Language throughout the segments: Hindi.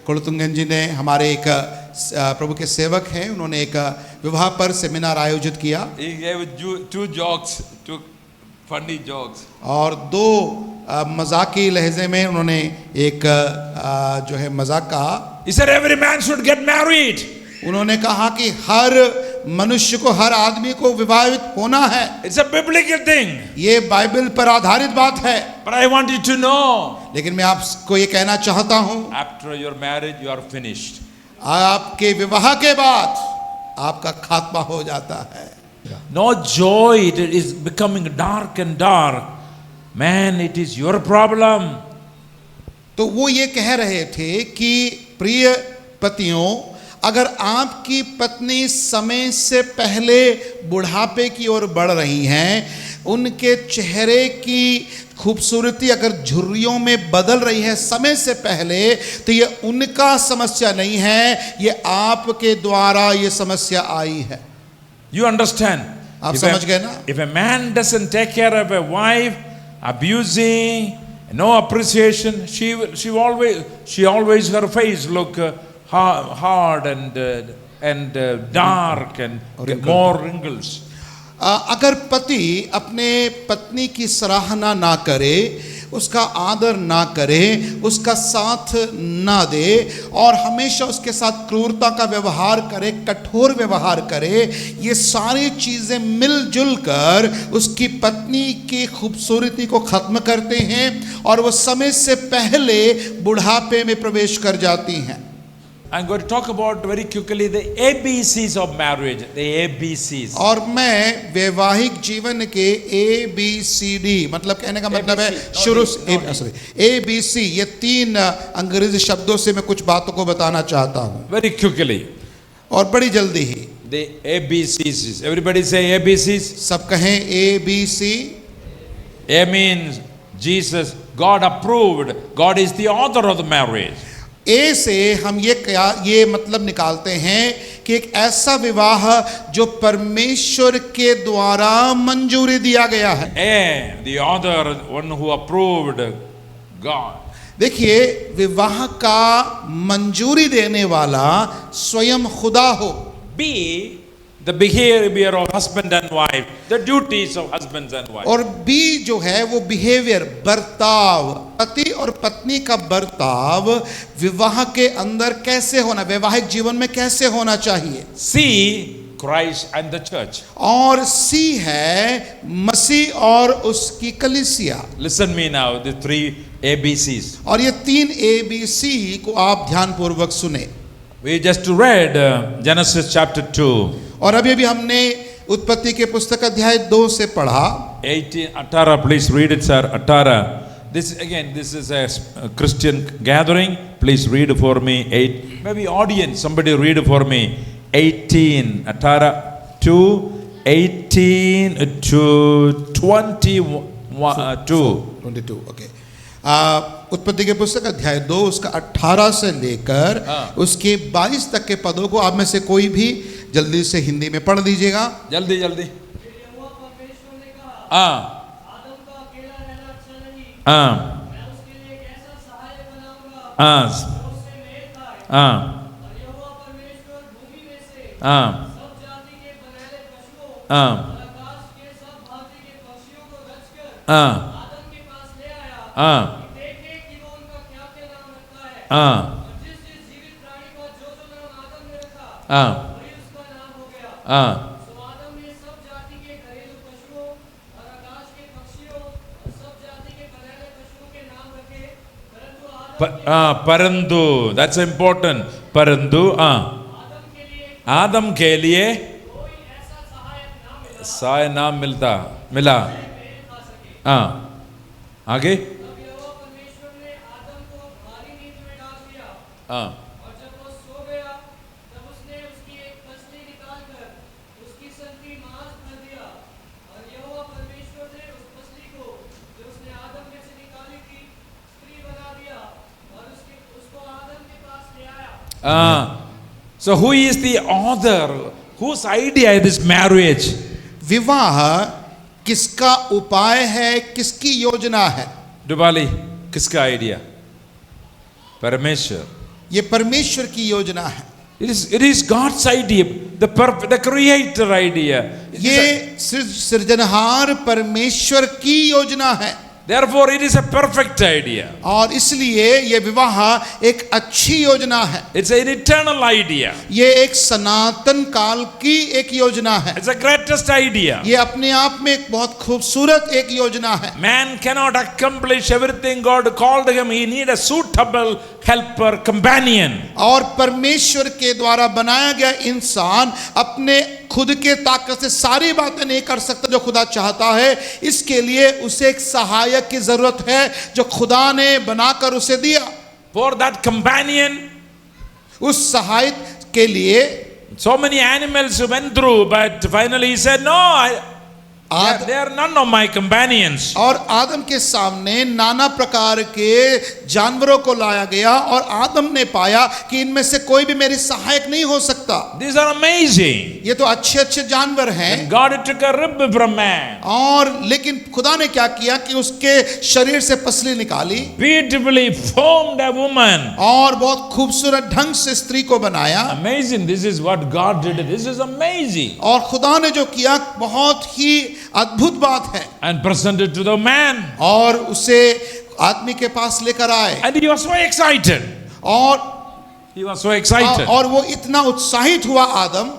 कुलतुंगन जी ने हमारे एक प्रभु के सेवक हैं, उन्होंने एक विवाह पर सेमिनार आयोजित किया। He gave two jokes, two funny jokes. और दो मजाकी लहजे में उन्होंने एक जो है मजाक कहा। He said every man should get married. उन्होंने कहा कि हर मनुष्य को, हर आदमी को विवाहित होना है। It's a biblical thing. ये बाइबल पर आधारित बात है। But I want you to know, लेकिन मैं आपको ये कहना चाहता हूँ, after your marriage, you are finished. आपके विवाह के बाद आपका खात्मा हो जाता है। No joy, it is becoming dark and dark. Man, it is your problem. तो वो ये कह रहे थे कि प्रिय पतियों, अगर आपकी पत्नी समय से पहले बुढ़ापे की ओर बढ़ रही हैं, उनके चेहरे की खूबसूरती अगर झुर्रियों में बदल रही है समय से पहले, तो ये उनका समस्या नहीं है, ये आपके द्वारा ये समस्या आई है। You understand? आप समझ गए ना? If a man doesn't take care of a wife, abusing, no appreciation, she always her face look hard and dark and more wrinkles. अगर पति अपने पत्नी की सराहना ना करे, उसका आदर ना करे, उसका साथ ना दे और हमेशा उसके साथ क्रूरता का व्यवहार करे, कठोर व्यवहार करे, ये सारी चीज़ें मिलजुल कर उसकी पत्नी की खूबसूरती को ख़त्म करते हैं और वो समय से पहले बुढ़ापे में प्रवेश कर जाती हैं। I'm going to talk about very quickly the ABCs of marriage, the ABCs. और मैं वैवाहिक जीवन के ABCD, मतलब कहने का मतलब है शुरू से ABC, ये 3 अंग्रेजी शब्दों से मैं कुछ बातों को बताना चाहता हूँ Very quickly. और बड़ी जल्दी ही। The ABCs. Everybody say ABCs. सब कहें ABC। A means Jesus, God approved. God is the author of the marriage. ए से हम ये मतलब निकालते हैं कि एक ऐसा विवाह जो परमेश्वर के द्वारा मंजूरी दिया गया है। A, the author, one who approved, God. देखिए, विवाह का मंजूरी देने वाला स्वयं खुदा हो। B, the behavior of husband and wife, the duties of husbands and wife. और बी जो है वो बिहेवियर, बर्ताव, पति और पत्नी का बर्ताव विवाह के अंदर कैसे होना, वैवाहिक जीवन में कैसे होना चाहिए। C, Christ and the church. और सी है मसीह और उसकी कलीसिया। Listen me now, the 3 ABCs. और ये 3 ABC को आप ध्यानपूर्वक सुने। We just read Genesis chapter 2. और अभी हमने उत्पत्ति के पुस्तक अध्याय 2 से पढ़ा। 18, Atara, please read it, sir. Atara. This is a Christian gathering. Please read for me. Maybe audience, somebody read for me. 18, Atara 2, 18 to 22. 22, okay. उत्पत्ति के पुस्तक अध्याय 2 उसका 18 से लेकर उसके 22 तक के पदों को आप में से कोई भी जल्दी से हिंदी में पढ़ दीजिएगा। जल्दी जल्दी। परंतु, that's important. परंतु आदम के लिए सहाय ना मिला। आगे। So who is the author? Whose idea is this marriage? विवाह किसका उपाय है, किसकी योजना है? डुबाली, किसका आइडिया? परमेश्वर। ये परमेश्वर की योजना है, It is God's idea, the creator idea. ये सृजनहार परमेश्वर की योजना है। Therefore, it is a perfect idea. और इसलिए ये विवाह एक अच्छी योजना है, It's an eternal idea. ये एक सनातन काल की एक योजना है, It's the greatest idea. ये अपने आप में एक बहुत खूबसूरत एक योजना है। Man cannot accomplish everything God called him. He need a suitable helper, companion. और परमेश्वर के द्वारा बनाया गया इंसान अपने खुद के ताकत से सारी बातें नहीं कर सकता जो खुदा चाहता है, इसके लिए उसे एक सहायक की जरूरत है जो खुदा ने बनाकर उसे दिया। For that companion, उस सहायक के लिए so many animals went through, but finally he said, "No, they are none of my companions." और आदम के सामने नाना प्रकार के जानवरों को लाया गया और आदम ने पाया कि इनमें से कोई भी मेरी सहायक नहीं हो सकता। These are amazing. ये तो अच्छे अच्छे जानवर हैं। God took a rib from man, और लेकिन खुदा ने क्या किया कि उसके शरीर से पसली निकाली beautifully formed a woman. और बहुत खूबसूरत ढंग से स्त्री को बनाया। Amazing. This is what God did. This is amazing. और खुदा ने जो किया बहुत ही अद्भुत बात है। And presented to the man. और उसे आदमी के पास लेकर आए And he was so excited. और He was so excited. और वो इतना उत्साहित हुआ आदम।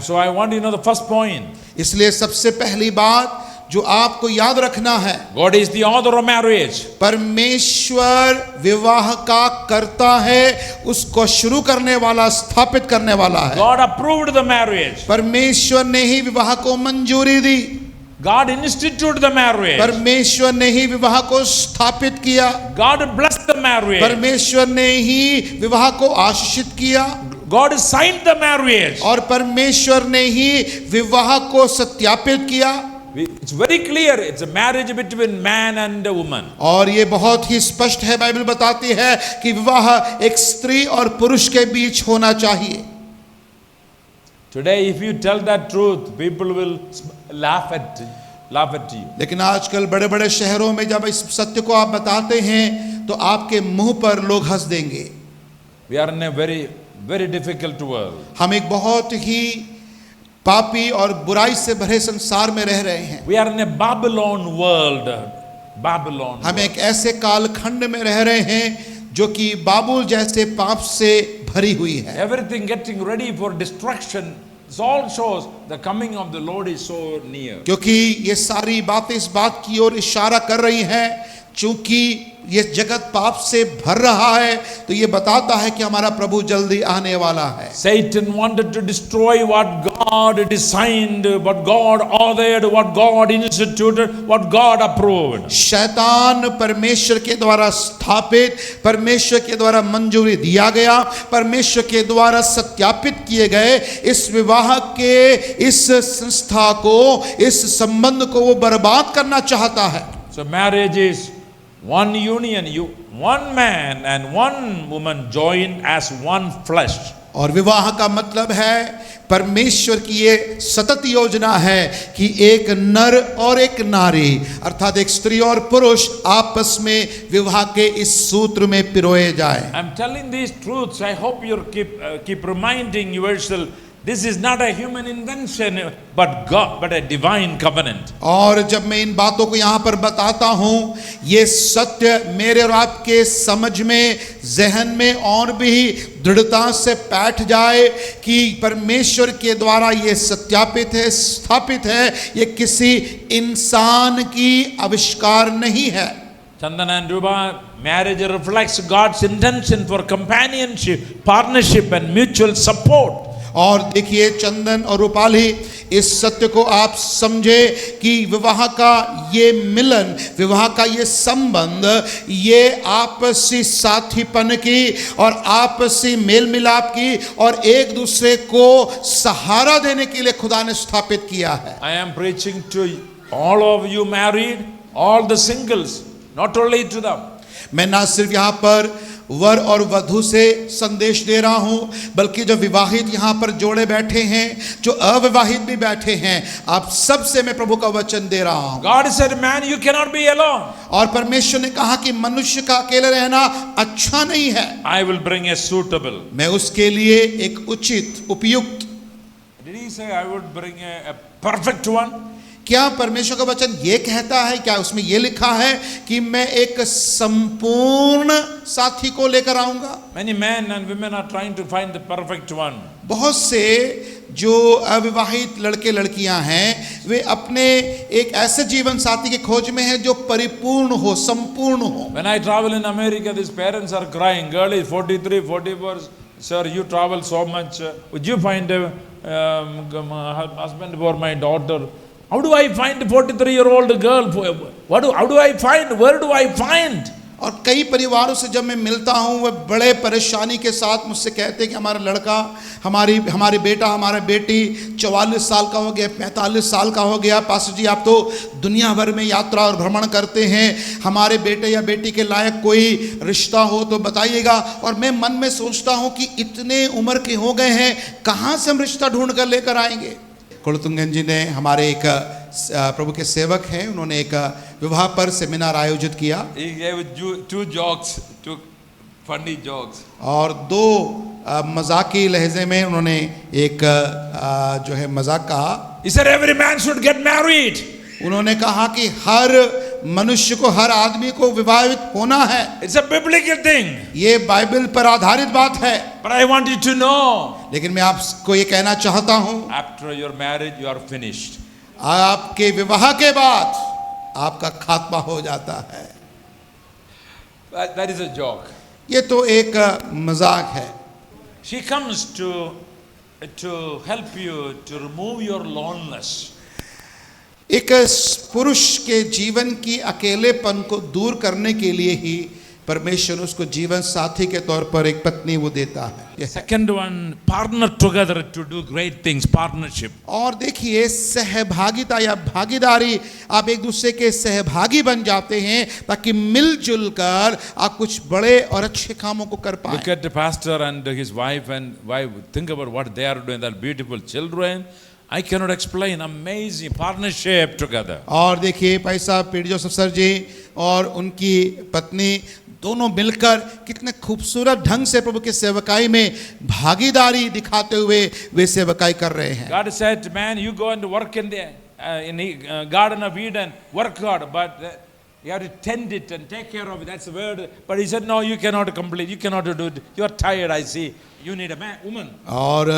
So I want you to know the first point. इसलिए सबसे पहली बात जो आपको याद रखना है, God is the author of marriage. परमेश्वर विवाह का कर्ता है, उसको शुरू करने वाला, स्थापित करने वाला है। God approved the marriage. परमेश्वर ने ही विवाह को मंजूरी दी, God instituted the marriage. परमेश्वर ने ही विवाह को स्थापित किया, God blessed the marriage. परमेश्वर ने ही विवाह को आशीषित किया, God signed the marriage. और परमेश्वर ने ही विवाह को सत्यापित किया। It's very clear. It's a marriage between man and a woman. और ये बहुत ही स्पष्ट है, बाइबल बताती है कि विवाह एक स्त्री और पुरुष के बीच होना चाहिए। Today, if you tell that truth, people will laugh at you. लेकिन आजकल बड़े बड़े शहरों में जब इस सत्य को आप बताते हैं तो आपके मुंह पर लोग हंस देंगे। We are in a very, very difficult world. हम एक बहुत ही पापी और बुराई से भरे संसार में रह रहे हैं। We are in a Babylon world. Babylon. हम एक ऐसे कालखंड में रह रहे हैं जो कि बाबुल जैसे पाप से भरी हुई है। Everything getting ready for destruction. This all shows the coming of the Lord is so near. क्योंकि ये सारी बातें इस बात की ओर इशारा कर रही हैं, चूंकि ये जगत पाप से भर रहा है तो ये बताता है कि हमारा प्रभु जल्दी आने वाला है। Satan wanted to destroy what God designed, what God ordered, what God instituted, what God approved. शैतान परमेश्वर के द्वारा स्थापित, परमेश्वर के द्वारा मंजूरी दिया गया, परमेश्वर के द्वारा सत्यापित किए गए इस विवाह के इस संस्था को, इस संबंध को वो बर्बाद करना चाहता है। So marriage is one union, one man and one woman joined as one flesh. और विवाह का मतलब है, परमेश्वर की ये सतत योजना है कि एक नर और एक नारी अर्थात एक स्त्री और पुरुष आपस में विवाह के इस सूत्र में पिरोए जाए। I'm telling these truths. I hope you keep reminding yourself. This is not a human invention, but God, but a divine covenant. और जब मैं इन बातों को यहाँ पर बताता हूँ, ये सत्य मेरे और आपके समझ में, जहन में और भी दृढ़ता से बैठ जाए कि परमेश्वर के द्वारा ये सत्यापित है, स्थापित है, ये किसी इंसान की आविष्कार नहीं है। Chandan and Ruba, marriage reflects God's intention for companionship, partnership and mutual support. और देखिए चंदन और रूपाली, इस सत्य को आप समझे कि विवाह का ये मिलन, विवाह का ये संबंध, ये आपसी साथीपन की और आपसी मेल मिलाप की और एक दूसरे को सहारा देने के लिए खुदा ने स्थापित किया है। I am preaching to all of you married, all the singles, not only to them. मैं ना सिर्फ यहाँ पर वर और वधु से संदेश दे रहा हूँ, बल्कि जो विवाहित यहाँ पर जोड़े बैठे हैं, जो अविवाहित भी बैठे हैं, आप सबसे मैं प्रभु का वचन दे रहा हूँ। God said, man, you cannot be alone. और परमेश्वर ने कहा कि मनुष्य का अकेले रहना अच्छा नहीं है। I will bring a suitable. मैं उसके लिए एक उचित, उपयुक्त। Did he say I would bring a perfect one? क्या परमेश्वर का वचन ये कहता है, क्या उसमें ये लिखा है कि मैं एक संपूर्ण साथी को लेकर आऊंगा? Many men and women are trying to find the perfect one. बहुत से जो अविवाहित लड़के लड़कियां हैं, वे अपने एक ऐसे जीवन साथी के खोज में हैं जो परिपूर्ण हो, संपूर्ण हो। When I travel in America, these parents are crying. Girl is 43, 44. Sir, you travel so much. Would you find a husband for my daughter? How do I find a 43-year-old girl? How do I find? Where do I find? और कई परिवारों से जब मैं मिलता हूँ, वे बड़े परेशानी के साथ मुझसे कहते हैं कि हमारा लड़का, हमारे बेटा, हमारा बेटी 44 साल का हो गया, 45 साल का हो गया। पास्टर जी, आप तो दुनिया भर में यात्रा और भ्रमण करते हैं, हमारे बेटे या बेटी के लायक कोई रिश्ता हो तो बताइएगा। और मैं मन में सोचता हूँ कि इतने उम्र के हो गए हैं, कहाँ से हम रिश्ता ढूंढ कर लेकर आएंगे? कुलतुंगन जी ने, हमारे एक प्रभु के सेवक हैं, उन्होंने एक विवाह पर सेमिनार आयोजित किया। He gave two jokes, two funny jokes. और दो मजाकी लहजे में उन्होंने एक जो है मजाक कहा। He said every man should get married. उन्होंने कहा कि हर मनुष्य को, हर आदमी को विवाहित होना है। It's a biblical thing. ये बाइबल पर आधारित बात है। But I want you to know. लेकिन मैं आपको ये कहना चाहता हूँ, After your marriage, you are finished. आपके विवाह के बाद आपका खात्मा हो जाता है। That is a joke. ये तो एक मजाक है। She comes to help you to remove your loneliness. एक पुरुष के जीवन की अकेलेपन को दूर करने के लिए ही परमेश्वर उसको जीवन साथी के तौर पर एक पत्नी वो देता है। Second one, partner together to do great things, partnership. और देखिए, सहभागिता या भागीदारी, आप एक दूसरे के सहभागी बन जाते हैं ताकि मिलजुल कर आप कुछ बड़े और अच्छे कामों को कर पाएं। Look at the pastor and his wife and wife. Think about what they are doing. That beautiful children. I cannot explain. Amazing partnership together. और देखिए भाई साहब, पीडी जोसेफ सर जी और उनकी पत्नी दोनों मिलकर कितने खूबसूरत ढंग से प्रभु के सेवकाई में भागीदारी दिखाते हुए वे सेवकाई कर रहे हैं। God said, man, you go and work in the Garden of Eden, work hard, but you have to tend it and take care of it. That's the word. But he said, no, you cannot complete. You cannot do it. You are tired, I see. You need a woman. और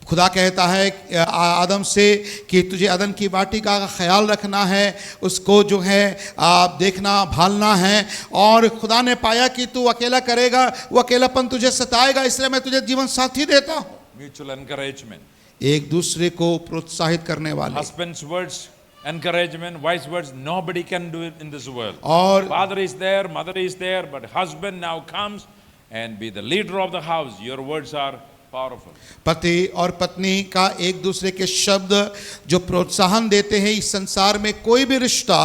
खुदा कहता है आदम से कि तुझे अदन की वाटिका का ख्याल रखना है, उसको जो है आप देखना भालना है। और खुदा ने पाया कि तू अकेला करेगा, वो अकेलापन तुझे सताएगा, इसलिए मैं तुझे जीवन साथी देता हूँ। Mutual encouragement. एक दूसरे को प्रोत्साहित करने वाले। Husband's words, encouragement, wise words, nobody can do it in this world. और Father is there, mother is there, but husband now comes and be the leader of the house. Your words are powerful. पति और पत्नी का एक दूसरे के शब्द जो प्रोत्साहन देते हैं, इस संसार में कोई भी रिश्ता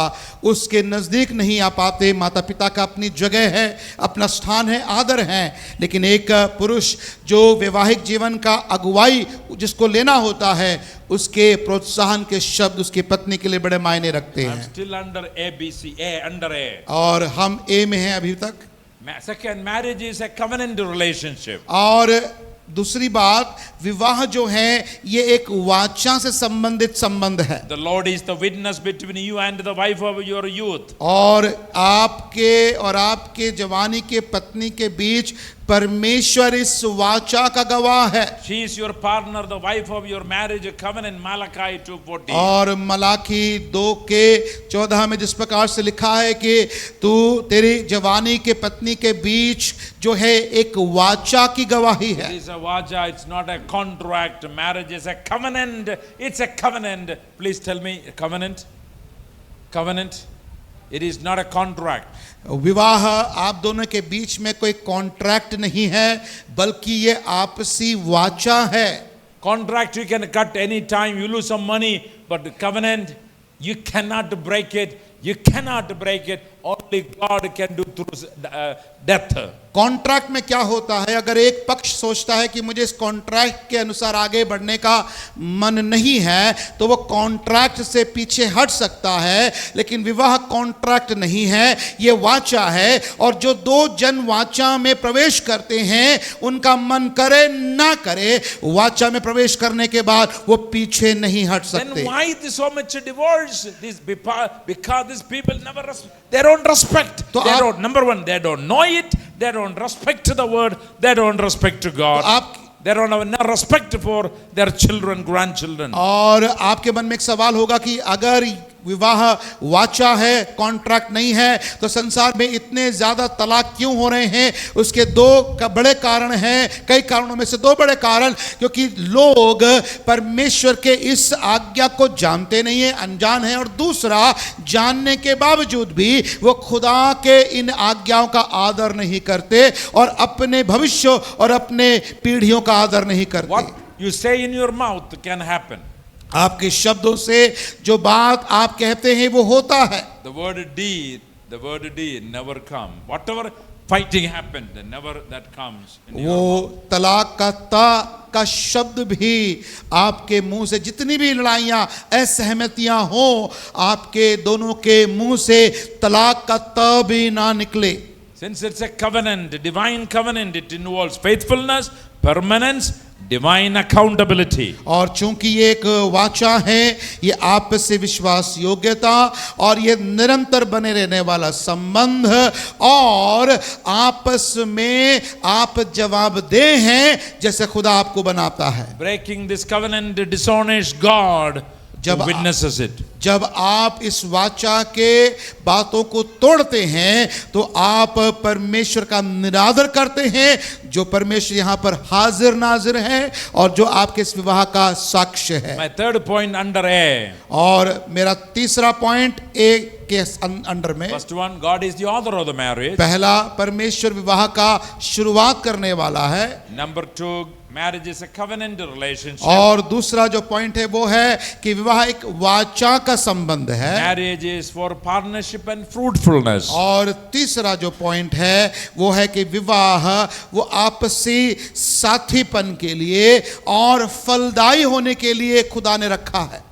उसके नज़दीक नहीं आ पाते। माता पिता का अपनी जगह है, अपना स्थान है, आदर है, लेकिन एक पुरुष जो वैवाहिक जीवन का अगुवाई जिसको लेना होता है, उसके प्रोत्साहन के शब्द उसकी पत्नी के लिए बड़े मायने रखते हैं। Still under ABC, under A. और हम ए में हैं अभी तक। Second, marriage is a covenant relationship. और दूसरी बात, विवाह जो है ये एक वाचा से संबंधित संबंध है। The Lord is the witness between you and the wife of your youth. और आपके और आपके जवानी के पत्नी के बीच परमेश्वर इस वाचा का गवाह है। She is your partner, the wife of your marriage covenant, Malachi 2:14. और मलाकी 2:14 में जिस प्रकार से लिखा है कि तू तेरी जवानी के पत्नी के बीच जो है एक वाचा की गवाही है। It is a vaja, it's not a contract. Marriage is a covenant. It's a covenant. Please tell me, covenant? Covenant? It is not a contract. विवाह आप दोनों के बीच में कोई कॉन्ट्रैक्ट नहीं है, बल्कि ये आपसी वाचा है। Contract you can cut any time, you lose some money, but the covenant you cannot break it. You cannot break it. only God can do through death. Contract में क्या होता है, अगर एक पक्ष सोचता है कि मुझे इस कॉन्ट्रैक्ट के अनुसार आगे बढ़ने का मन नहीं है, तो वो कॉन्ट्रैक्ट से पीछे हट सकता है। लेकिन विवाह कॉन्ट्रैक्ट नहीं है, ये वाचा है। और जो दो जन वाचा में प्रवेश करते हैं, उनका मन करे ना करे, वाचा में प्रवेश करने के बाद वो पीछे नहीं हट सकते। Then why this so much divorce? This because these people never they don't respect. तो They आप- don't, number one, they don't know it. They don't respect the word. They don't respect God. तो आप They don't have no respect for their children, grandchildren. और आपके मन में एक सवाल होगा कि अगर विवाह वाचा है, कॉन्ट्रैक्ट नहीं है, तो संसार में इतने ज्यादा तलाक क्यों हो रहे हैं? उसके दो बड़े कारण हैं, कई कारणों में से दो बड़े कारण, क्योंकि लोग परमेश्वर के इस आज्ञा को जानते नहीं है, अनजान है। और दूसरा, जानने के बावजूद भी वो खुदा के इन आज्ञाओं का आदर नहीं करते और अपने भविष्य और अपने पीढ़ियों का आदर नहीं करते। What you say in your mouth can happen. आपके शब्दों से जो बात आप कहते हैं वो होता है। The word deed never come. Whatever fighting happened, never that comes in your वो mouth. तलाक का ता का शब्द भी आपके मुंह से, जितनी भी लड़ाइयां असहमतियां हो, आपके दोनों के मुंह से तलाक का ता भी ना निकले। Since it's a covenant, divine covenant, it involves faithfulness, permanence, divine accountability. और चूंकि ये एक वाचा है, ये आपस से विश्वास योग्यता और ये निरंतर बने रहने वाला संबंध, और आपस में आप जवाबदेह हैं जैसे खुदा आपको बनाता है। Breaking this covenant dishonors God who जब witnesses it. जब आप इस वाचा के बातों को तोड़ते हैं, तो आप परमेश्वर का निरादर करते हैं, जो परमेश्वर यहाँ पर हाजिर नाजिर है और जो आपके इस विवाह का साक्ष्य है। My third point under A. और मेरा तीसरा पॉइंट ए के अंडर में, First one, God is the author of the marriage. पहला, परमेश्वर विवाह का शुरुआत करने वाला है। Number two, marriage is a covenant relationship. और दूसरा जो पॉइंट है वो है कि विवाह एक वाचा का संबंध है। Marriage is for partnership and fruitfulness. और तीसरा जो पॉइंट है वो है कि विवाह वो आपसी साथीपन के लिए और फलदायी होने के लिए खुदा ने रखा है।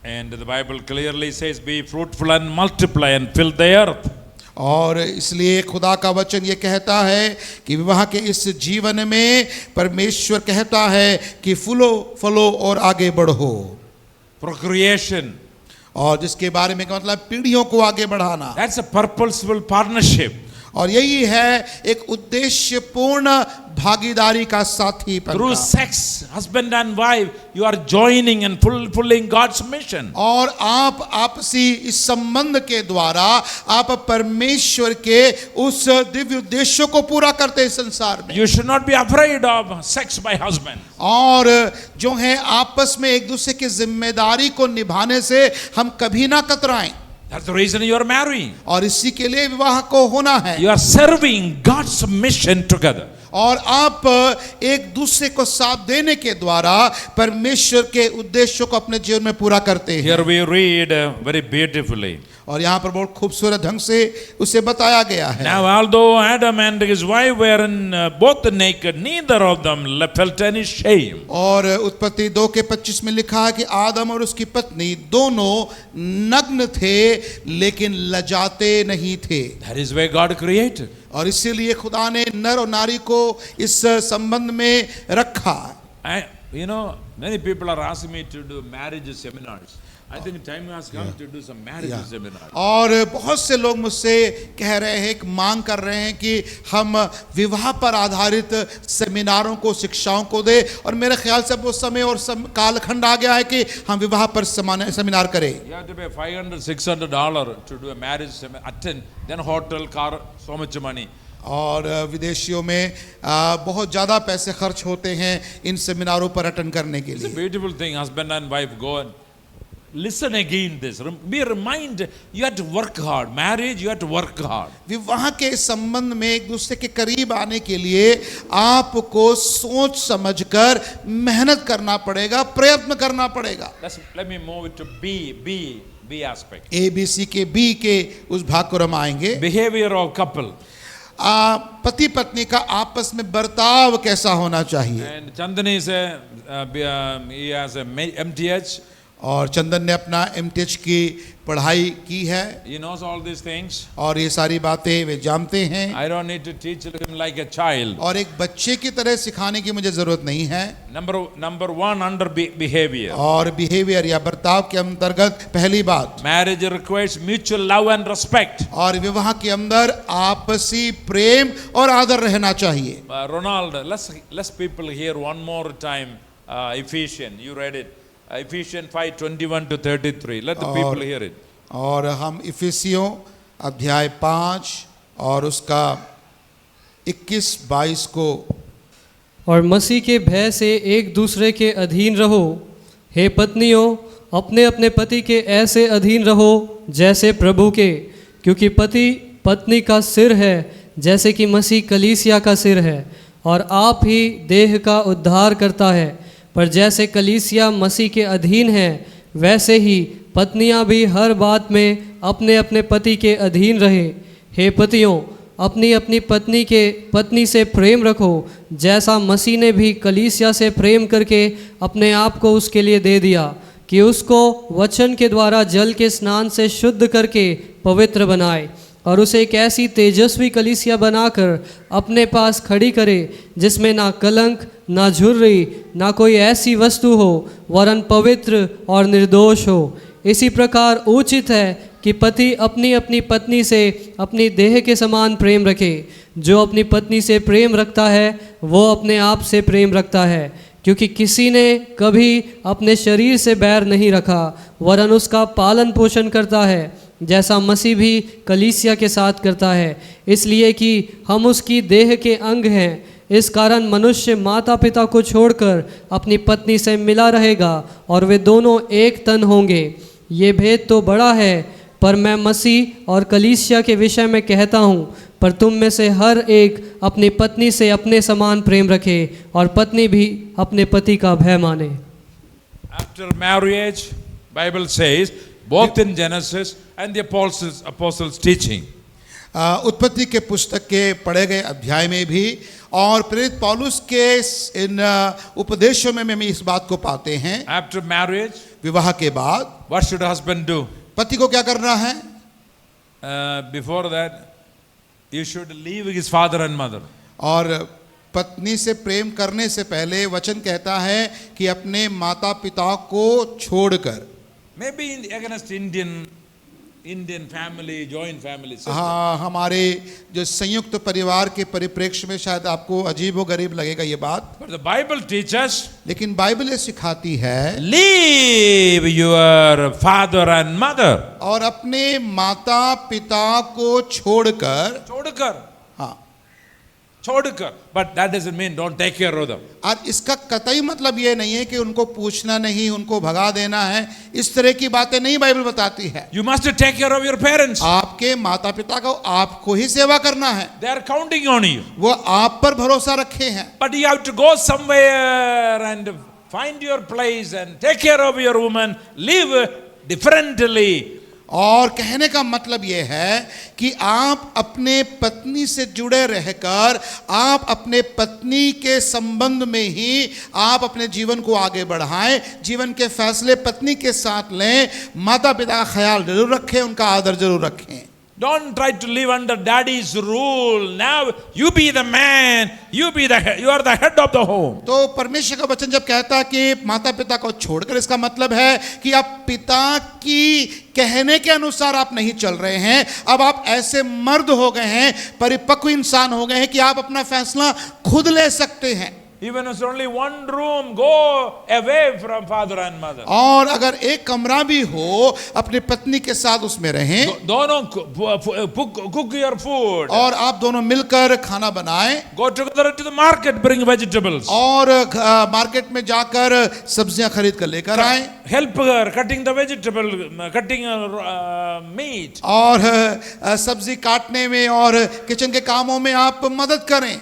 And the Bible clearly says, be fruitful and multiply and fill the earth. और इसलिए खुदा का वचन ये कहता है कि विवाह के इस जीवन में परमेश्वर कहता है कि फूलो फलो और आगे बढ़ो। Procreation. और जिसके बारे में का मतलब पीढ़ियों को आगे बढ़ाना। That's a purposeful partnership. और यही है एक उद्देश्यपूर्ण भागीदारी का साथीपन Through का। sex, husband and wife, you are joining and fulfilling God's mission. और आप आपसी इस संबंध के द्वारा आप परमेश्वर के उस दिव्य उद्देश्यों को पूरा करते हैं संसार में। You should not be afraid of sex by husband. और जो है आपस में एक दूसरे की जिम्मेदारी को निभाने से हम कभी ना कतराएं। That's the reason you are marrying. और इसी के लिए विवाह को होना है। You are serving God's mission together. और आप एक दूसरे को साथ देने के द्वारा परमेश्वर के उद्देश्यों को अपने जीवन में पूरा करते हैं। Here we read very beautifully. और यहाँ पर बहुत खूबसूरत ढंग से उसे बताया गया है। Now, although Adam and his wife were both naked, neither of them felt any shame. और उत्पत्ति 2:25 में लिखा है कि आदम और उसकी पत्नी दोनों नग्न थे, लेकिन लजाते नहीं थे। That is why God created. और इसीलिए खुदा ने नर और नारी को इस संबंध में रखा। Many people are asking me to do marriage seminars. I think time has come to do some marriage seminars. और बहुत से लोग मुझसे कह रहे हैं, मांग कर रहे हैं कि हम विवाह पर आधारित सेमिनारों को, शिक्षाओं को दे। और मेरे ख्याल से वो समय और कालखंड आ गया है कि हम विवाह पर सेमिनार करें। You have to pay $500-600 to do a marriage seminar, attend, then hotel, car, so much money. और विदेशियों में बहुत ज़्यादा पैसे खर्च होते हैं इन सेमिनारों पर अटेंड करने के It's a लिए। beautiful thing. Husband and wife go and listen again this. Be reminded, you have to work hard. Marriage, you have to work hard. विवाह के संबंध में एक दूसरे के करीब आने के लिए आपको सोच समझकर मेहनत करना पड़ेगा, प्रयत्न करना पड़ेगा। Let me move it to B. B aspect. A B C के बी के उस भाग को हम आएंगे। Behavior of couple. पति पत्नी का आपस में बर्ताव कैसा होना चाहिए। And Chandan is he has a MTH. और चंदन ने अपना एमटीएच की पढ़ाई की है, He knows all these things. और ये सारी बातें वे जानते हैं, I don't need to teach him like a child. और एक बच्चे की तरह सिखाने की मुझे जरूरत नहीं है। Number one under behavior. और बिहेवियर या बर्ताव के अंतर्गत पहली बात, Marriage requires mutual love and respect. और विवाह के अंदर आपसी प्रेम और आदर रहना चाहिए। Ronald, let's people hear one more time Ephesians. You read it. Ephesians 5:21 to 33. Let the people hear it. और हम इफिसियों अध्याय 5 और उसका 21-22 को, और मसीह के भय से एक दूसरे के अधीन रहो। हे पत्नियों, अपने अपने पति के ऐसे अधीन रहो जैसे प्रभु के, क्योंकि पति पत्नी का सिर है, जैसे कि मसीह कलीसिया का सिर है, और आप ही देह का उद्धार करता है। पर जैसे कलीसिया मसीह के अधीन है, वैसे ही पत्नियां भी हर बात में अपने अपने पति के अधीन रहे। हे पतियों, अपनी अपनी पत्नी से प्रेम रखो, जैसा मसीह ने भी कलीसिया से प्रेम करके अपने आप को उसके लिए दे दिया, कि उसको वचन के द्वारा जल के स्नान से शुद्ध करके पवित्र बनाए, और उसे एक ऐसी तेजस्वी कलीसिया बनाकर अपने पास खड़ी करे, जिसमें ना कलंक, ना झुर्री, ना कोई ऐसी वस्तु हो, वरन पवित्र और निर्दोष हो। इसी प्रकार उचित है कि पति अपनी अपनी पत्नी से अपनी देह के समान प्रेम रखे। जो अपनी पत्नी से प्रेम रखता है, वो अपने आप से प्रेम रखता है, क्योंकि किसी ने कभी अपने शरीर से बैर नहीं रखा, वरन उसका पालन पोषण करता है, जैसा मसीह भी कलीसिया के साथ करता है, इसलिए कि हम उसकी देह के अंग हैं। इस कारण मनुष्य माता पिता को छोड़कर अपनी पत्नी से मिला रहेगा, और वे दोनों एक तन होंगे। ये भेद तो बड़ा है, पर मैं मसीह और कलीसिया के विषय में कहता हूँ, पर तुम में से हर एक अपनी पत्नी से अपने समान प्रेम रखे, और पत्नी भी अपने पति का भय माने। After marriage, Bible says, both in Genesis and the apostles teaching. उत्पत्ति के पुस्तक के पढ़े गए अध्याय में भी और प्रेरित पौलुस के इन उपदेशों में हम इस बात को पाते हैं। After marriage, विवाह के बाद what should husband do? पति को क्या करना है? Before that, you should leave his father and mother. और पत्नी से प्रेम करने से पहले वचन कहता है कि अपने माता पिता को छोड़कर, Maybe against Indian family, joint family system. हाँ, हमारे जो संयुक्त परिवार के परिप्रेक्ष्य में शायद आपको अजीब व गरीब लगेगा ये बात, But the Bible teaches, लेकिन बाइबल ये सिखाती है, leave your father and mother. और अपने माता पिता को छोड़कर, हाँ, छोड़कर. But that doesn't mean don't take care of them. और इसका कतई मतलब ये नहीं है कि उनको पूछना नहीं, उनको भगा देना है, इस तरह की बातें नहीं बाइबल बताती है। You must take care of your parents. आपके माता पिता को आपको ही सेवा करना है, They are counting on you. वो आप पर भरोसा रखे हैं। But you have to go somewhere and find your place and take care of your woman. Live differently. और कहने का मतलब यह है कि आप अपने पत्नी से जुड़े रहकर आप अपने पत्नी के संबंध में ही आप अपने जीवन को आगे बढ़ाएं, जीवन के फैसले पत्नी के साथ लें, माता पिता का ख्याल जरूर रखें, उनका आदर जरूर रखें। Don't try to live under daddy's rule. Now you be the man, you are the head of the home. तो परमेश्वर का वचन जब कहता है कि माता पिता को छोड़कर, इसका मतलब है कि आप पिता की कहने के अनुसार आप नहीं चल रहे हैं। अब आप ऐसे मर्द हो गए हैं, परिपक्व इंसान हो गए हैं कि आप अपना फैसला खुद ले सकते हैं। Even if it's only one room, go away from father and mother. और अगर एक कमरा भी हो, अपनी पत्नी के साथ उसमें रहें, दोनों cook your food. और आप दोनों मिलकर खाना बनाएं, Go together to the market, bring vegetables. और मार्केट में जाकर सब्जियां खरीद कर लेकर आएं, Help her cutting the vegetable, cutting meat. और सब्जी काटने में और किचन के कामों में आप मदद करें,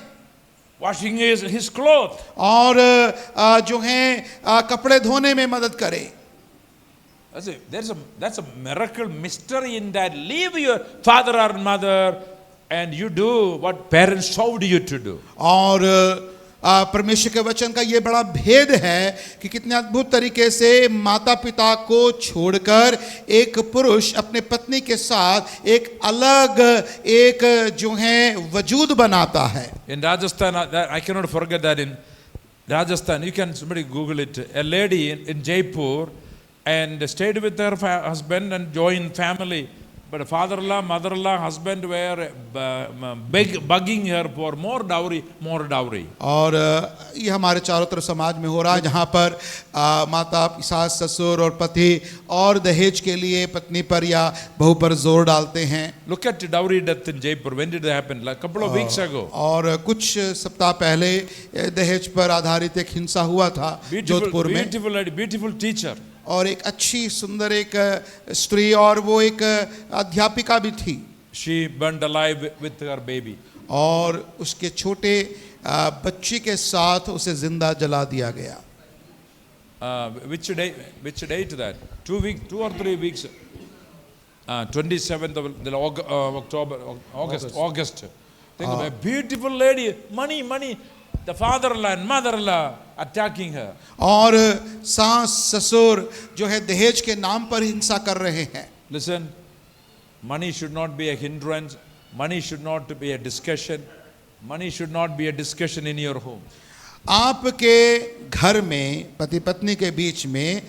Washing his clothes. और जो है कपड़े धोने में मदद करें। That's a miracle mystery in that. Leave your father or mother and you do what parents told you to do. और परमेश्वर के वचन का ये बड़ा भेद है कि कितने अद्भुत तरीके से माता पिता को छोड़कर एक पुरुष अपने पत्नी के साथ एक अलग एक जो है वजूद बनाता है. In Rajasthan, I cannot forget that in Rajasthan, you can somebody Google it. A lady in Jaipur and stayed with her husband and joined family. But father-in-law, mother-in-law, husband were bugging her for more dowry, more dowry. और ये हमारे चारों तरफ समाज में हो रहा है जहाँ पर माता सास ससुर और पति और दहेज के लिए पत्नी पर या बहू पर जोर डालते हैं. Look at dowry death in Jaipur. When did it happen? Like a couple of weeks ago. और कुछ सप्ताह पहले दहेज पर आधारित एक हिंसा हुआ था जोधपुर में. Beautiful teacher. और एक अच्छी सुंदर एक स्त्री और वो एक अध्यापिका भी थी. She burned alive with her baby. और उसके छोटे बच्ची के साथ उसे जिंदा जला दिया गया. Which date that? 2 or 3 weeks. 27th of October, August. Think of a beautiful lady, money. The father-in-law and mother-in-law attacking her. और सास ससुर जो है दहेज के नाम पर हिंसा कर रहे हैं. Listen, money should not be a hindrance. Money should not be a discussion. Money should not be a discussion in your home. आपके घर में पति पत्नी के बीच में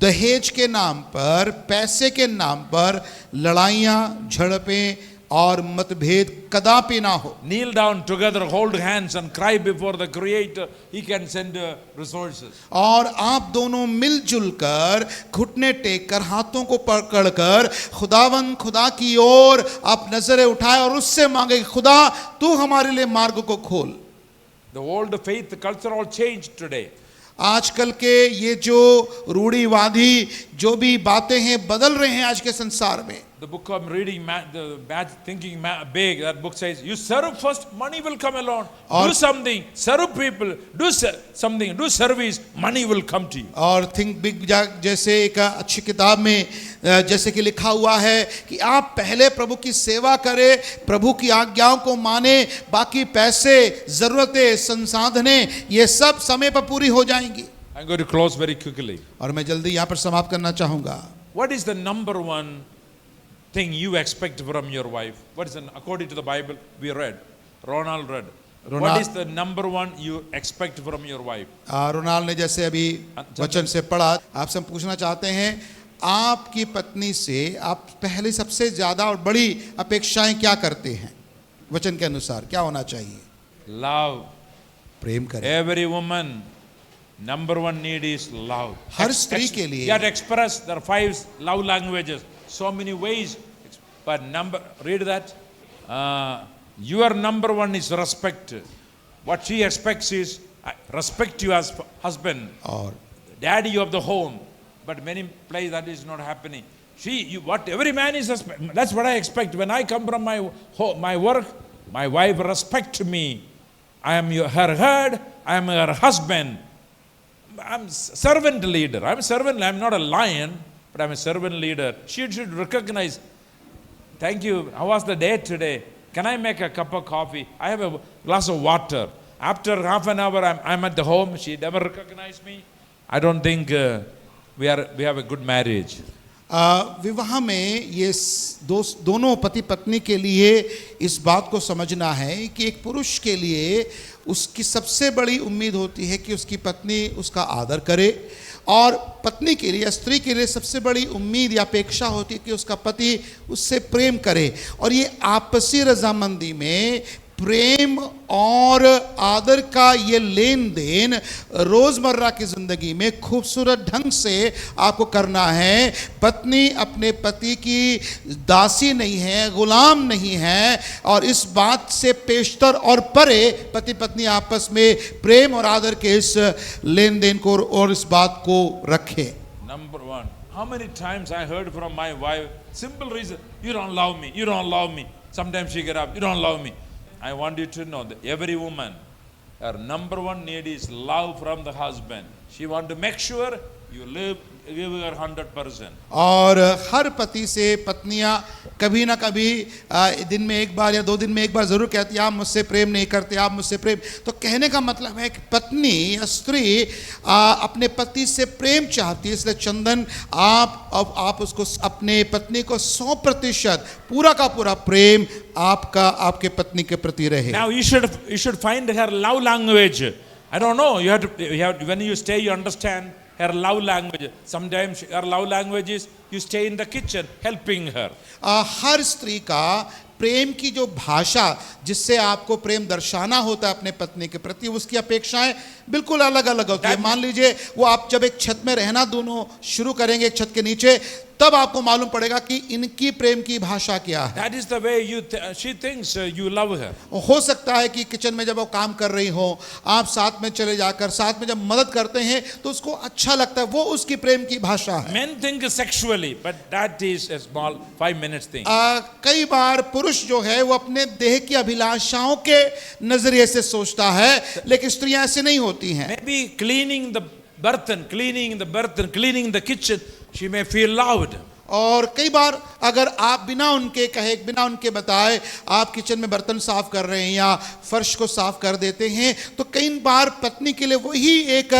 दहेज के नाम पर, पैसे के नाम पर लड़ाइयाँ, झड़पें और मतभेद कदापि ना हो. Kneel down together, hold hands and cry before the Creator. He can send resources. और आप दोनों मिलजुल कर घुटने टेक कर हाथों को पकड़कर खुदा की ओर आप नजरें उठाए और उससे मांगे खुदा तू हमारे लिए मार्ग को खोल. The old faith culture all changed today. आजकल के ये जो रूढ़िवादी जो भी बातें हैं बदल रहे हैं आज के संसार में. The book I'm reading, Thinking Big, that book says, you serve first, money will come along. Do something, serve people, do something, do service, money will come to you. और थिंक बिग जैसे एक अच्छी किताब में जैसे कि लिखा हुआ है कि आप पहले प्रभु की सेवा करें, प्रभु की आज्ञाओं को माने, बाकी पैसे, जरूरतें, संसाधनें ये सब समय पर पूरी हो जाएंगी. I'm going to close very quickly. और मैं जल्दी यहाँ पर समाप्त करना चाहूँगा. What is the number one thing you expect from your wife? What is according to the Bible we read? Ronald read. What is the number one you expect from your wife? Ronald ने जैसे अभी वचन से पढ़ा, आपसे हम पूछना चाहते हैं आपकी पत्नी से आप पहले सबसे ज्यादा और बड़ी अपेक्षाएं क्या करते हैं? वचन के अनुसार क्या होना चाहिए? Love. प्रेम करें. Every woman, number one need is love. हर स्त्री के लिए. You have to express there are 5 love languages. So many ways, but read that. Your number one is respect. What she expects is respect you as husband, और daddy of the home. But many places that is not happening. What every man is respect. That's what I expect when I come from my work. My wife respect me. I am her head. I am her husband. I'm servant leader. I'm a servant. I'm not a lion. But I'm a servant leader. She should recognize, thank you, how was the day today? Can I make a cup of coffee? I have a glass of water. After half an hour, I'm at the home. She never recognized me. I don't think we have a good marriage. विवाह में ये दोनों पति पत्नी के लिए इस बात को समझना है कि एक पुरुष के लिए उसकी सबसे बड़ी उम्मीद होती है कि उसकी पत्नी उसका आदर करे, और पत्नी के लिए, स्त्री के लिए सबसे बड़ी उम्मीद या अपेक्षा होती है कि उसका पति उससे प्रेम करे. और ये आपसी रजामंदी में प्रेम और आदर का ये लेन देन रोजमर्रा की जिंदगी में खूबसूरत ढंग से आपको करना है. पत्नी अपने पति की दासी नहीं है, गुलाम नहीं है, और इस बात से पेशतर और परे पति पत्नी आपस में प्रेम और आदर के इस लेन देन को और इस बात को रखें. Number one, how many times I heard from my wife, simple reason, you don't love me, you don't love me. Sometimes she get up, you don't love me. I want you to know that every woman, her number one need is love from the husband. She want to make sure You live, give her 100%. और हर पति से पत्नियां कभी ना कभी दिन में एक बार या 2 दिन में एक बार जरूर कहती है आप मुझसे प्रेम नहीं करते, आप मुझसे प्रेम। तो कहने का मतलब है कि पत्नी या स्त्री अपने पति से प्रेम चाहती है। इसलिए चंदन आप उसको अपने पत्नी को 100% पूरा का पूरा प्रेम आपके पत्नी के प्रति रहे। Now you should find her love language. I don't know. You have when you stay, you understand her love language. Sometimes her love language is you stay in the kitchen helping her. हर स्त्री का प्रेम की जो भाषा जिससे आपको प्रेम दर्शाना होता है अपने पत्नी के प्रति, उसकी अपेक्षाएं बिल्कुल अलग अलग होती है। मान लीजिए वो आप जब एक छत में रहना दोनों शुरू करेंगे एक छत के नीचे, तब आपको मालूम पड़ेगा कि इनकी प्रेम की भाषा क्या है। That is the way she thinks you love her. हो सकता है कि किचन में जब वो काम कर रही हो, आप साथ में चले जाकर साथ में जब मदद करते हैं तो उसको अच्छा लगता है, वो उसकी प्रेम की भाषा है। Men think sexually, but that is a small 5 minutes thing. कई बार पुरुष जो है वो अपने देह की अभिलाषाओं के नजरिए से सोचता है, लेकिन स्त्रियां ऐसे नहीं होती हैं। Maybe cleaning the kitchen, she may feel loved. और कई बार अगर आप बिना उनके कहे बिना उनके बताए आप किचन में बर्तन साफ कर रहे हैं या फर्श को साफ कर देते हैं, तो कई बार पत्नी के लिए वही एक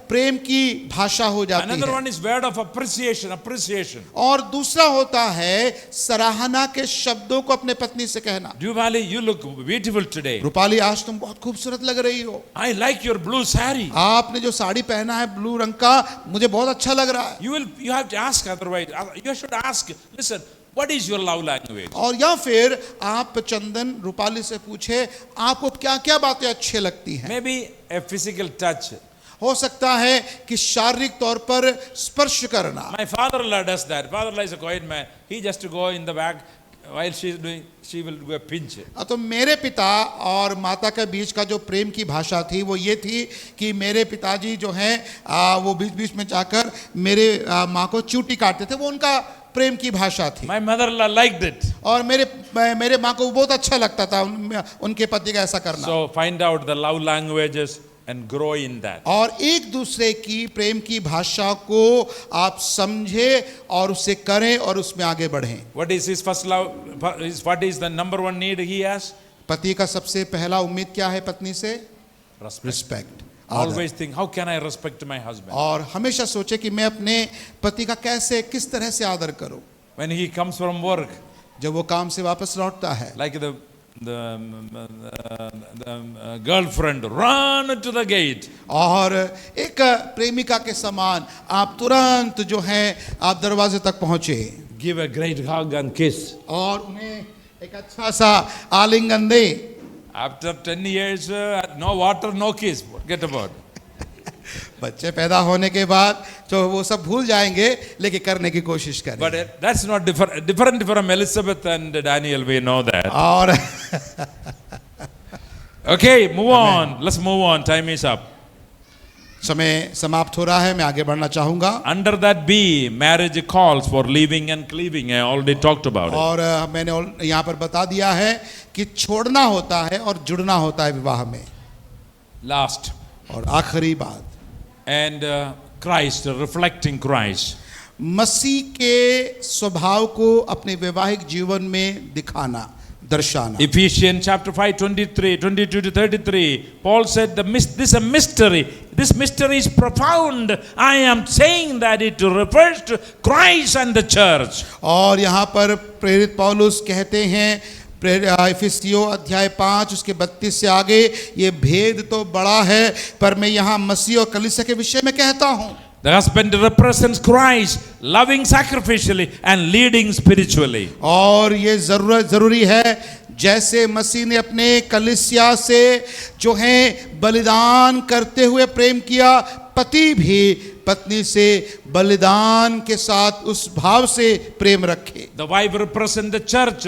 प्रेम की भाषा हो जाती Another है। one is word of appreciation. और दूसरा होता है सराहना के शब्दों को अपने पत्नी से कहना। Duvali, you look beautiful today. Rupali, आज तुम बहुत खूबसूरत लग रही हो। I like your blue saree. आपने जो साड़ी पहना है ब्लू रंग का, मुझे बहुत अच्छा लग रहा है। You have to ask otherwise. You should ask, listen, what is your love language? और या फिर आप चंदन रूपाली से पूछे आपको क्या क्या बातें अच्छी लगती हैं। Maybe a physical touch. हो सकता है कि शारीरिक तौर पर स्पर्श करना। My father-in-law does that. Father-in-law is a quiet man. He just to go in the back while she will do a pinch. तो मेरे पिता और माता के बीच का जो प्रेम की भाषा थी वो ये थी कि मेरे पिताजी जो हैं वो बीच बीच में जाकर मेरे माँ को चूटी काटते थे, वो उनका प्रेम की भाषा थी। My mother-in-law liked it. और मेरे माँ को बहुत अच्छा लगता था उनके पति का ऐसा करना। So find out the love languages and grow in that. और एक दूसरे की प्रेम की भाषा को आप समझे और उसे करें और उसमें आगे बढ़ें। What is his first love? What is the number one need he has? पति का सबसे पहला उम्मीद क्या है पत्नी से? Respect. Always think, how can I respect my husband? और हमेशा सोचे कि मैं अपने पति का कैसे किस तरह से आदर करूं। When he comes from work, जब वो काम से वापस लौटता है, like the girlfriend run to the gate. और एक प्रेमिका के समान आप तुरंत जो है आप दरवाजे तक पहुंचे, Give a great hug and kiss. और उन्हें एक अच्छा सा आलिंगन दे। After 10 years, no water, no kiss. Forget about it. बच्चे पैदा होने के बाद तो वो सब भूल जाएंगे, लेकिन करने की कोशिश करें। But that's not different from Elizabeth and Daniel. We know that. और Okay, move on. Let's move on. Time is up. समय समाप्त हो रहा है, मैं आगे बढ़ना चाहूंगा। Under that B, marriage calls for leaving and cleaving. I already talked about it. और मैंने यहाँ पर बता दिया है कि छोड़ना होता है और जुड़ना होता है विवाह में। Last. और आखिरी बात, And Christ, reflecting Christ. मसीह के स्वभाव को अपने वैवाहिक जीवन में दिखाना, दर्शाना। Ephesians chapter 5, 22 to 33. Paul said, this is a mystery. This mystery is profound. I am saying that it refers to Christ and the church. और यहाँ पर प्रेरित पौलुस कहते हैं इफिसियों अध्याय 5 उसके 32 से आगे, ये भेद तो बड़ा है पर मैं यहाँ मसीह और कलीसिया के विषय में कहता हूँ। The husband represents Christ, loving sacrificially and leading spiritually. और ये जरूरी है, जैसे मसीह ने अपने कलीसिया से जो है बलिदान करते हुए प्रेम किया, पति भी पत्नी से बलिदान के साथ उस भाव से प्रेम रखे। The wife represents the church,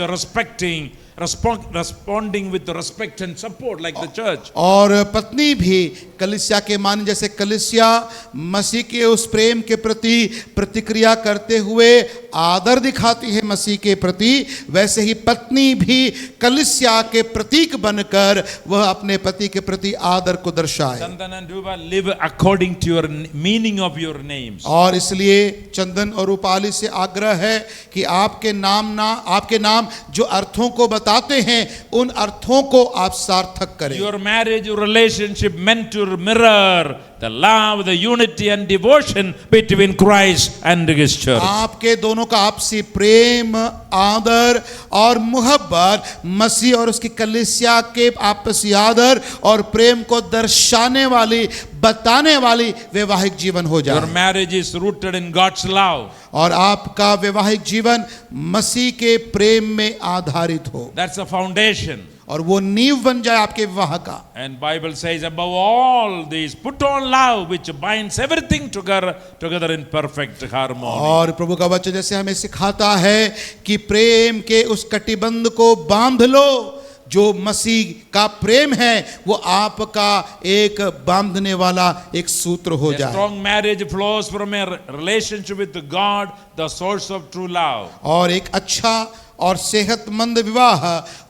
responding with respect and support like the church. और पत्नी भी कलीसिया के मान जैसे कलीसिया मसीह के उस प्रेम के प्रति प्रतिक्रिया करते हुए आदर दिखाती है मसीह के प्रति, वैसे ही पत्नी भी कलीसिया के प्रतीक बनकर वह अपने पति के प्रति आदर को दर्शाए। Chandan and Rupa live according to your meaning of your names. और इसलिए चंदन और रूपाली से आग्रह है कि आपके नाम जो अर्थों को बताते हैं उन अर्थों को आप सार्थक करें। Your marriage relationship meant to mirror the love, the unity and devotion between Christ and His church. आपके दोनों का आपसी प्रेम, आदर और मोहब्बत मसीह और उसकी कलीसिया के आपसी आदर और प्रेम को दर्शाने वाली, बताने वाली वैवाहिक जीवन हो Your जाए। marriage is rooted in God's love. और आपका वैवाहिक जीवन मसीह के प्रेम में आधारित हो That's the foundation. और वो नींव बन जाए आपके विवाह का। And Bible says above all these put on love which binds everything together in perfect harmony. और प्रभु का वचन जैसे हमें सिखाता है कि प्रेम के उस कटिबंध को बांध लो, जो मसीह का प्रेम है वो आपका एक बांधने वाला एक सूत्र हो A जाए। strong marriage flows from a relationship with God, the source of true love. और एक अच्छा और सेहतमंद विवाह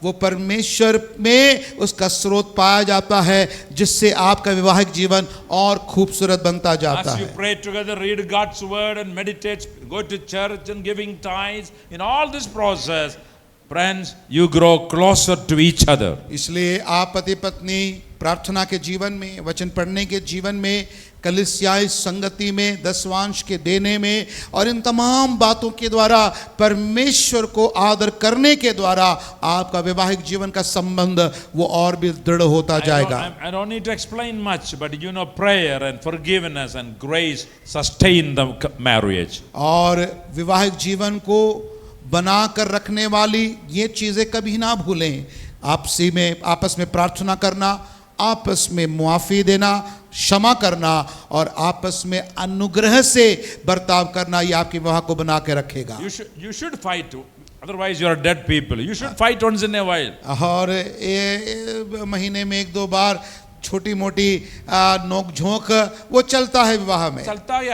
वो परमेश्वर में उसका स्रोत पाया जाता है, जिससे आपका विवाहिक जीवन और खूबसूरत बनता जाता As you है। pray together, read God's word and meditate, go to church and giving tithes, in all this process, friends, you grow closer to each other. इसलिए आप पति पत्नी प्रार्थना के जीवन में, वचन पढ़ने के जीवन में, कलीसियाई संगति में, दसवांश के देने में और इन तमाम बातों के द्वारा, परमेश्वर को आदर करने के द्वारा आपका वैवाहिक जीवन का संबंध वो और भी दृढ़ होता जाएगा। I don't need to explain much, but you know, prayer and forgiveness and grace sustain the marriage. और विवाहिक जीवन को बना कर रखने वाली ये चीज़ें कभी ना भूलें। आपस में प्रार्थना करना, आपस में मुआफ़ी देना, क्षमा करना और आपस में अनुग्रह से बर्ताव करना, ये आपके विवाह को बना के रखेगा। You should fight, otherwise you are dead people. You should fight once in a while. और ये महीने में एक दो बार छोटी मोटी नोक झोंक वो चलता है विवाह में। चलता है,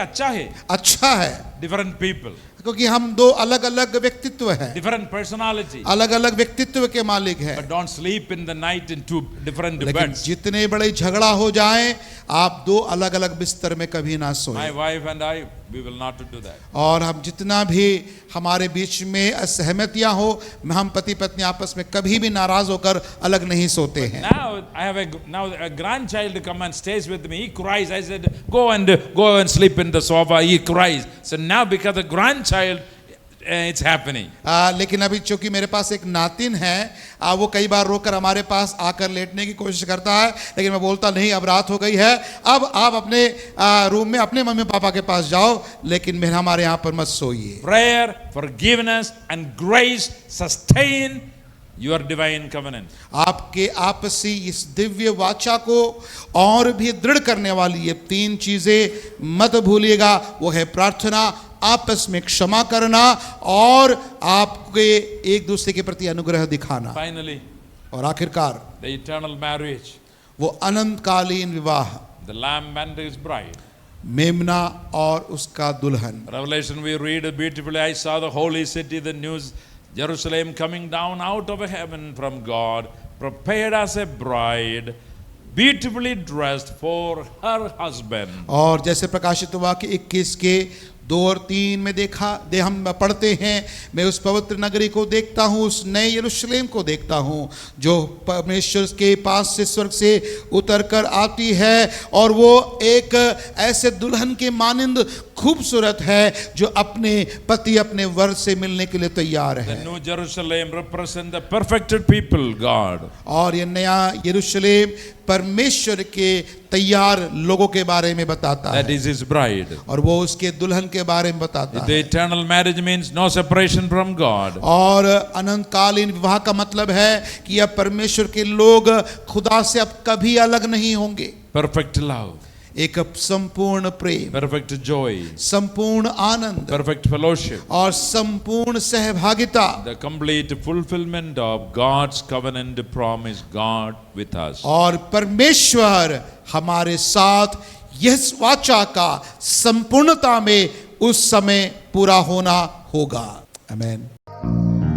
अच्छा है। Different people, क्योंकि हम दो अलग अलग व्यक्तित्व हैं, different personality. अलग अलग व्यक्तित्व के मालिक हैं। But don't sleep in the night in two different लेकिन beds. जितने बड़े झगड़ा हो जाए, आप दो अलग अलग बिस्तर में कभी ना My सोएं। wife and I, we will not do that. और हम जितना भी हमारे बीच में असहमतियां हो, हम पति पत्नी आपस में कभी भी नाराज होकर अलग नहीं सोते हैं। Now I have a grandchild come and stays with me. He cries. I said, go and sleep in the sofa. He cries. So now because the grandchild, it's happening. लेकिन अभी चूंकि मेरे पास एक नातिन है, वो कई बार रोकर हमारे पास आकर लेटने की कोशिश करता है, लेकिन मैं बोलता नहीं, अब रात हो गई है, अब आप अपने रूम में अपने मम्मी पापा के पास जाओ, लेकिन हमारे यहाँ पर मत सोइए। Prayer, forgiveness and grace sustain your divine covenant. आपके आपसी इस दिव्य वाचा को और भी दृढ़ करने वाली ये तीन चीजें मत भूलिएगा। वो है प्रार्थना, आपस में क्षमा करना और आपके एक दूसरे के प्रति अनुग्रह दिखाना। Finally, और आखिरकार the eternal marriage, वो अनंतकालीन विवाह, the lamb and his bride. मेमना और उसका दुल्हन। Revelation we read beautifully, I saw the holy city, the new Jerusalem coming down out of heaven from God, prepared as a bride, beautifully dressed for her husband. और जैसे प्रकाशित हुआ कि 21 के 2 और 3 में हम पढ़ते हैं, मैं उस पवित्र नगरी को देखता हूँ, उस नए यरूशलेम को देखता हूँ जो परमेश्वर के पास से स्वर्ग से उतर कर आती है, और वो एक ऐसे दुल्हन के मानिंद खूबसूरत है जो अपने पति, अपने वर से मिलने के लिए तैयार है। The New Jerusalem represent the perfected people, God. और ये नया यरूशलेम परमेश्वर के तैयार लोगों के बारे में बताता That है, is his bride. और वो उसके दुल्हन के बारे में बताता The है। eternal marriage means no separation from God. और अनंतकालीन विवाह का मतलब है कि अब परमेश्वर के लोग खुदा से अब कभी अलग नहीं होंगे। Perfect love, एक संपूर्ण प्रेम, perfect joy, संपूर्ण आनंद perfect fellowship, और संपूर्ण सहभागिता, the complete fulfillment of God's covenant promise, God with us. और परमेश्वर हमारे साथ यह वाचा का संपूर्णता में उस समय पूरा होना होगा। आमीन।